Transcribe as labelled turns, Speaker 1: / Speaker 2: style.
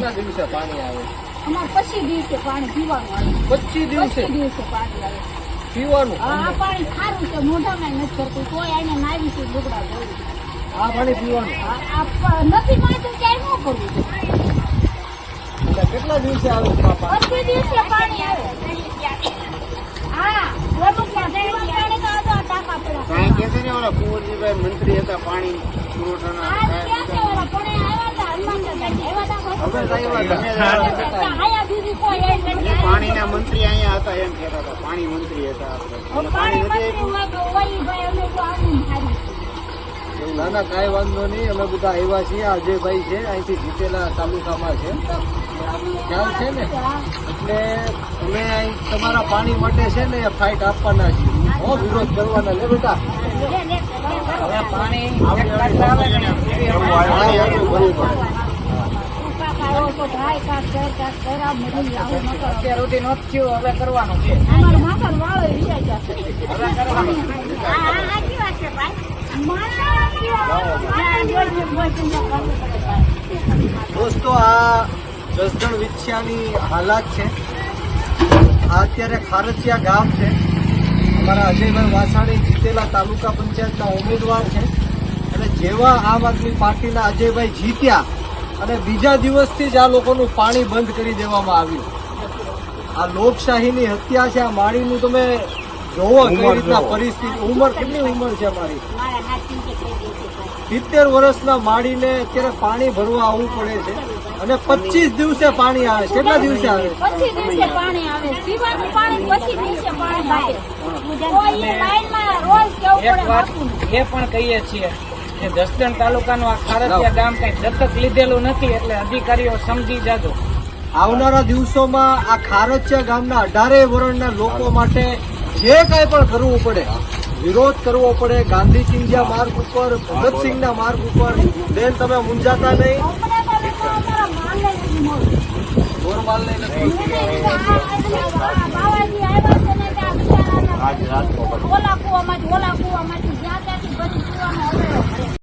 Speaker 1: કેટલા દિવસે પાણી આવે?
Speaker 2: અમારે 25 દિવસે પાણી પીવાનું આવે.
Speaker 1: 25 દિવસે
Speaker 2: પાણી આવે
Speaker 1: પીવાનું?
Speaker 2: આ પાણી ખારું છે, મોઢામાં નથી કરતું, કોઈ આને નાવી છે લુગડા ધોઈ.
Speaker 1: આ પાણી પીવાનું
Speaker 2: નથી માનતું ક્યાંય ન કરવું.
Speaker 1: કેટલા દિવસે આવે છે આ પાણી?
Speaker 2: 25 દિવસે પાણી આવે. હા, ઓલું ક્યાં પાણી તો આ ટાંકા પડ્યા.
Speaker 3: કાંઈ કે છે ને ઓલા કુંવરજીભાઈ મંત્રી હતા પાણી પુરવઠાના.
Speaker 2: આ ક્યાં છે ઓલા પણ આવ્યા હતા હનુમાનગઢ આવ્યા હતા. આયા બીજું કોઈ એ નથી.
Speaker 3: પાણીના મંત્રી અહીંયા હતા એમ કહેતા હતા. પાણી મંત્રી હતા આપણે.
Speaker 2: પાણી મંત્રી હોય તો વળી ભાઈ અમે તો આવું ખાલી.
Speaker 1: ના ના કાંઈ વાંધો નહીં, અમે બધા આવ્યા છીએ. અજયભાઈ છે, અહીંથી જીતેલા તાલુકામાં છે, ખ્યાલ છે ને? એટલે અમે અહીં તમારા પાણી માટે છે ને ફાઇટ આપવાના છીએ, વિરોધ કરવાના. લે બેટા પાણી
Speaker 4: અત્યારે નથી થયું, હવે કરવાનું છે.
Speaker 1: દોસ્તો, આ જસદણ વિછિયાની હાલાત છે. આ અત્યારે ખારચિયા ગામ છે. અમારા અજયભાઈ વાસાણી જીતેલા તાલુકા પંચાયતના ઉમેદવાર છે. અને જેવા આમ આદમી પાર્ટીના અજયભાઈ જીત્યા અને બીજા દિવસથી જ આ લોકોનું પાણી બંધ કરી દેવામાં આવ્યું. આ લોકશાહીની હત્યા છે. આ માળીનું તમે જોવો કઈ રીતના પરિસ્થિતિ. ઉંમર કેટલી ઉંમર છે મારી? 70 વર્ષના માળીને અત્યારે પાણી ભરવા આવવું પડે છે. અને 25 દિવસે પાણી આવે. કેટલા દિવસે આવે?
Speaker 2: 25 દિવસે પાણી આવે. પીવાનું પાણી 25 દિવસે પાણી આવે. કોઈ એ લાઈનમાં રોજ કેવું
Speaker 4: એક
Speaker 2: પડે.
Speaker 4: વાત એ પણ કહીએ છીએ કે જસદણ તાલુકાનું આ ખારચિયા ગામ કઈ દત્તક લીધેલું નથી, એટલે અધિકારીઓ સમજી જાજો.
Speaker 1: આવનારા દિવસોમાં આ ખારચિયા ગામના 18 વર્ણના લોકો માટે જે કાંઈ પણ કરવું પડે, વિરોધ કરવો પડે, ગાંધી ચિંધ્યા માર્ગ ઉપર, ભગતસિંહના માર્ગ ઉપર. બેન તમે મૂંઝાતા નહીં. ગોરમાલને નથી.
Speaker 2: ઓલા કુવામાંથી જ્યાં ત્યાંથી બધી પીવાનું